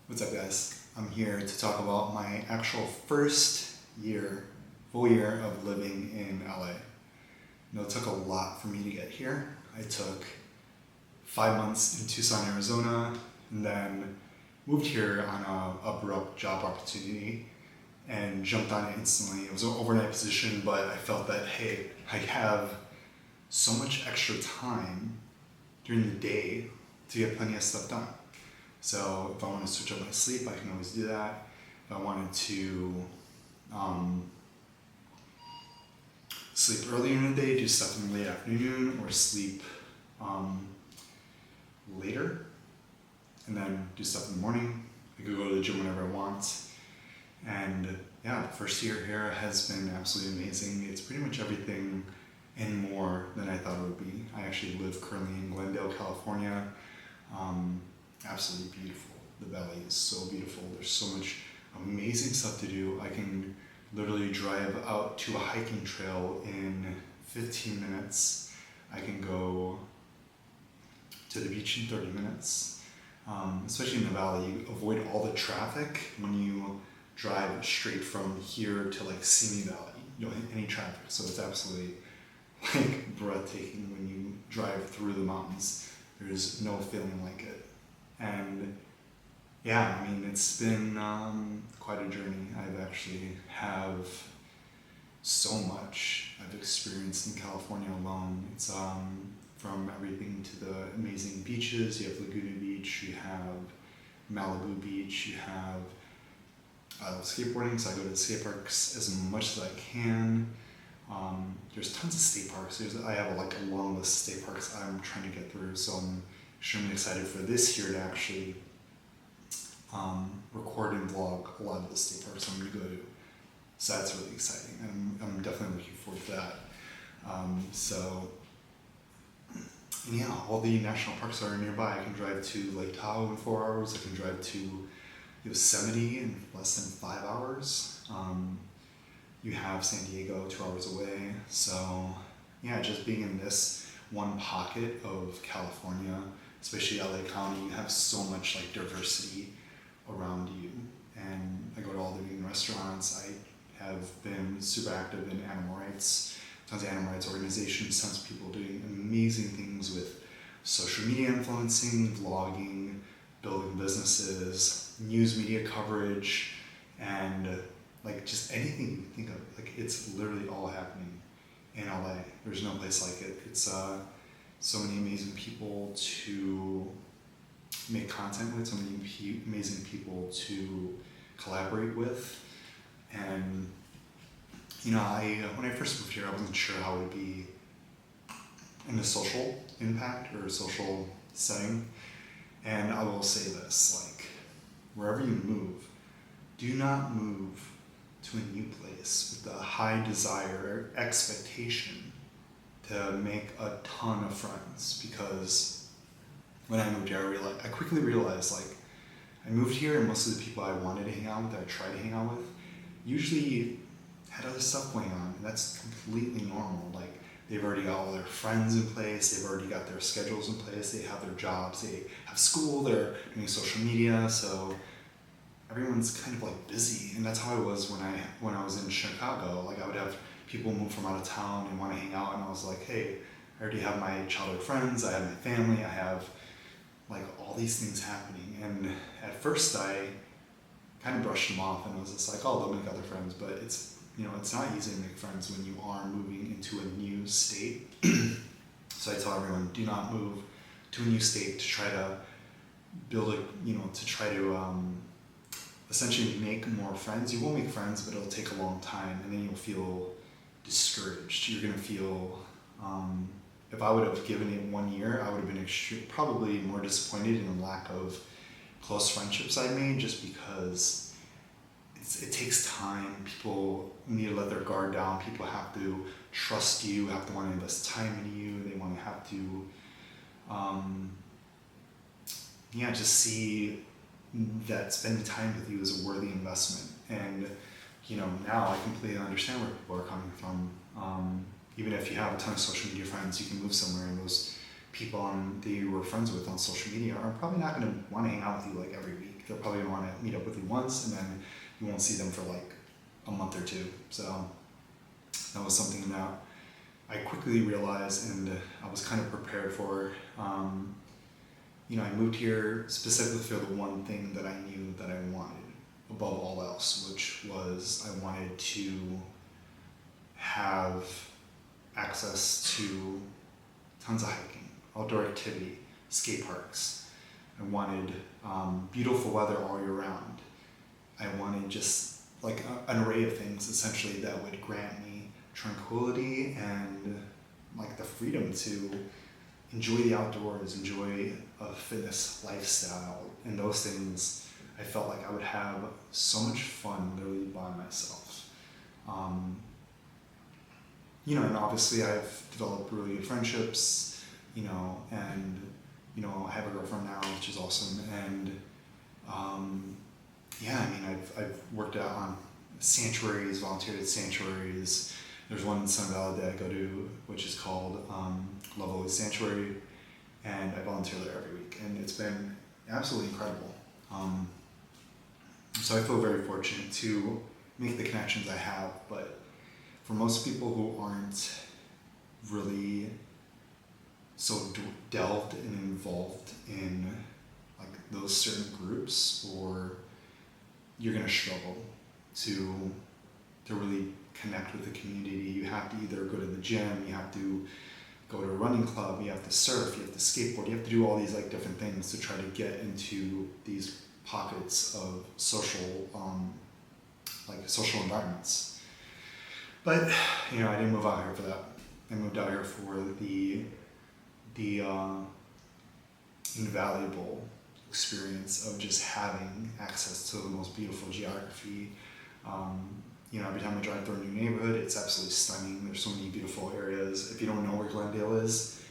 What's up, guys? I'm here to talk about my actual first year, full year of living in LA. It took a lot for me to get here. I took 5 months in Tucson, Arizona, and then moved here on a abrupt job opportunity and jumped on it instantly. It was an overnight position, but I felt that, hey, I have so much extra time during the day to get plenty of stuff done. So if I want to switch up my sleep, I can always do that. If I wanted to um, sleep earlier in the day, do stuff in the late afternoon, or sleep um, later, and then do stuff in the morning. I could go to the gym whenever I want. And yeah, the first year here has been absolutely amazing. It's pretty much everything and more than I thought it would be. I actually live currently in Glendale, California. Um, Absolutely beautiful. The valley is so beautiful. There's so much amazing stuff to do. I can literally drive out to a hiking trail in 15 minutes. I can go to the beach in 30 minutes. Especially in the valley, you avoid all the traffic when you drive straight from here to like Simi Valley. You don't hit any traffic, so it's absolutely like breathtaking when you drive through the mountains. There's no feeling like it. And yeah, I mean, it's been quite a journey. I've actually have so much I've experienced in California alone. It's from everything to the amazing beaches. You have Laguna Beach, you have Malibu Beach, you have I love skateboarding, so I go to the skate parks as much as I can. There's tons of state parks. I have like a long list of state parks I'm trying to get through, so I'm extremely excited for this year to actually record and vlog a lot of the state parks I'm going to go to. So that's really exciting. I'm definitely looking forward to that. And yeah, all the national parks are nearby. I can drive to Lake Tahoe in 4 hours. I can drive to Yosemite in less than 5 hours. You have San Diego 2 hours away. So yeah, just being in this one pocket of California, especially LA County, you have so much like diversity around you. And I go to all the vegan restaurants. I have been super active in animal rights, tons of animal rights organizations, tons of people doing amazing things with social media influencing, vlogging, building businesses, news media coverage, and like just anything you think of. Like it's literally all happening in LA. There's no place like it. It's so many amazing people to make content with, so many amazing people to collaborate with. And when I first moved here, I wasn't sure how it would be in a social impact or a social setting. And I will say this, like, wherever you move, do not move to a new place with a high desire or expectation to make a ton of friends, because when I moved here, I quickly realized, like, I moved here and most of the people I wanted to hang out with, I tried to hang out with, usually had other stuff going on, and that's completely normal. Like, they've already got all their friends in place, they've already got their schedules in place, they have their jobs, they have school, they're doing social media, so everyone's kind of like busy. And that's how I was when I was in Chicago. Like, I would have people move from out of town and want to hang out, and I was like, hey, I already have my childhood friends, I have my family, I have like all these things happening. And at first I kind of brushed them off and was just like, oh, they'll make other friends, but it's not easy to make friends when you are moving into a new state. So I tell everyone, do not move to a new state to try to build essentially make more friends. You will make friends, but it'll take a long time, and then you'll feel discouraged. You're gonna feel, if I would have given it 1 year, I would have been probably more disappointed in the lack of close friendships I made, just because it takes time. People need to let their guard down. People have to trust you, have to want to invest time in you. They want to have to, just see that spending time with you is a worthy investment. And now I completely understand where people are coming from. Even if you have a ton of social media friends, you can move somewhere and those people that you were friends with on social media are probably not going to want to hang out with you like every week. they're probably gonna want to meet up with you once, and then you won't see them for like a month or two. So that was something that I quickly realized, and I was kind of prepared for. I moved here specifically for the one thing that I knew that I wanted above all else, which was I wanted to have access to tons of hiking, outdoor activity, skate parks. I wanted beautiful weather all year round. I wanted just like an array of things essentially that would grant me tranquility and like the freedom to enjoy the outdoors, enjoy a fitness lifestyle, and those things I felt like I would have so much fun literally by myself. And obviously I've developed really good friendships, and I have a girlfriend now, which is awesome. And I've worked out on sanctuaries, volunteered at sanctuaries. There's one in Sun Valley that I go to, which is called Love Always Sanctuary, and I volunteer there every week, and it's been absolutely incredible. So I feel very fortunate to make the connections I have, but for most people who aren't really so delved and involved in like those certain groups, or you're gonna struggle to really connect with the community. You have to either go to the gym, you have to go to a running club, you have to surf, you have to skateboard, you have to do all these like different things to try to get into these pockets of social environments. But I didn't move out here for that. I moved out here for the invaluable experience of just having access to the most beautiful geography. Every time I drive through a new neighborhood, it's absolutely stunning. There's so many beautiful areas. If you don't know where Glendale is,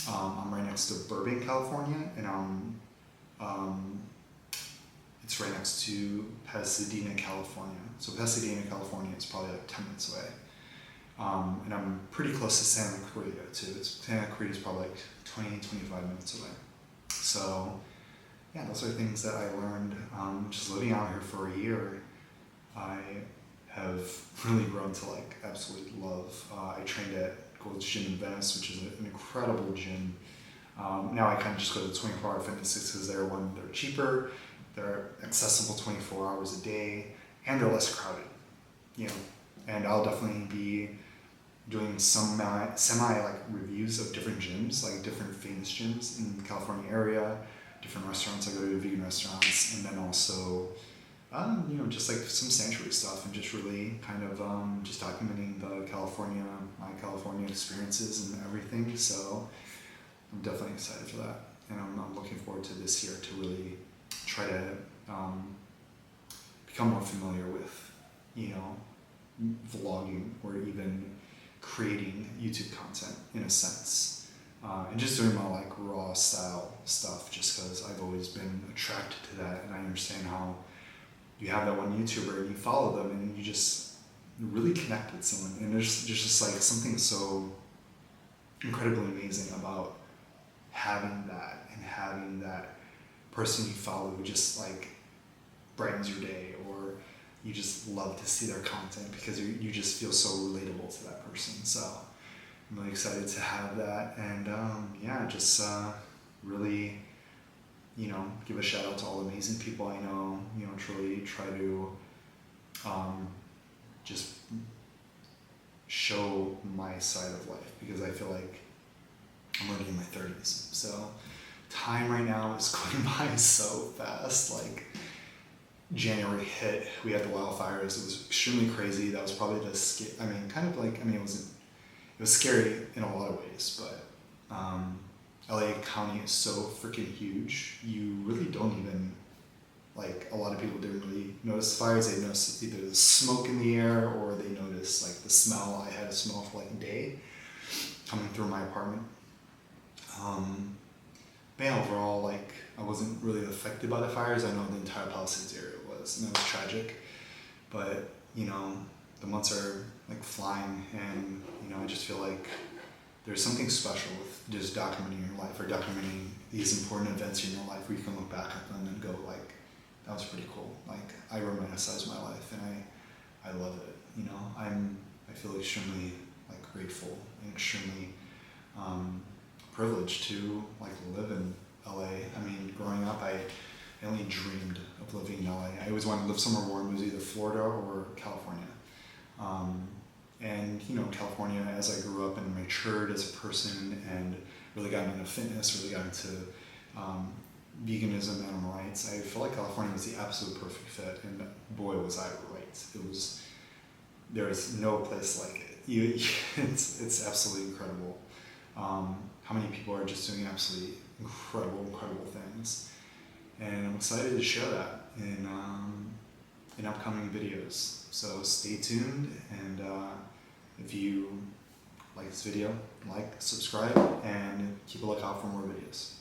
I'm right next to Burbank, California, and it's right next to Pasadena, California. So Pasadena, California is probably like 10 minutes away. And I'm pretty close to Santa Clarita too. Santa Clarita is probably like 20-25 minutes away. So yeah, those are things that I learned just living out here for a year. I have really grown to like absolutely love. I trained at Gold's Gym in Venice, which is an incredible gym. Now I kind of just go to 24-hour fitnesses because they're cheaper, they're accessible 24 hours a day, and they're less crowded. And I'll definitely be doing some semi like reviews of different gyms, like different famous gyms in the California area, different restaurants. I go to vegan restaurants, and then also just like some sanctuary stuff, and just really kind of just documenting my California experiences and everything. So I'm definitely excited for that, and I'm looking forward to this year to really try to become more familiar with, vlogging or even creating YouTube content in a sense, and just doing my like raw style stuff, just because I've always been attracted to that, and I understand how you have that one YouTuber and you follow them and you just really connect with someone, and there's just like something so incredibly amazing about having that person you follow who just like brightens your day, or you just love to see their content because you just feel so relatable to that person. So I'm really excited to have that, and really give a shout out to all the amazing people I know. Truly try to just show my side of life, because I feel like I'm already in my 30s. So time right now is going by so fast. Like January hit, we had the wildfires. It was extremely crazy. That was probably it was scary in a lot of ways, but LA County is so freaking huge. You really don't even, like, a lot of people didn't really notice the fires. They noticed either the smoke in the air, or they noticed like the smell. I had a smell for like a day coming through my apartment. But yeah, overall, like, I wasn't really affected by the fires. I know the entire Palisades area was, and it was tragic. But, the months are like flying, and, I just feel like there's something special with just documenting your life, or documenting these important events in your life, where you can look back at them and go like, I romanticize my life, and I love it. You know, I feel extremely like grateful and extremely privileged to like live in LA. I mean, growing up, I only dreamed of living in LA. I always wanted to live somewhere warm. It was either Florida or California. And you know, California, as I grew up and matured as a person and really got into fitness, really got into veganism, animal rights, I felt like California was the absolute perfect fit. And boy, was I right. There is no place like it. It's absolutely incredible. How many people are just doing absolutely incredible things. And I'm excited to share that in upcoming videos. So stay tuned, and if you like this video, like, subscribe, and keep a lookout for more videos.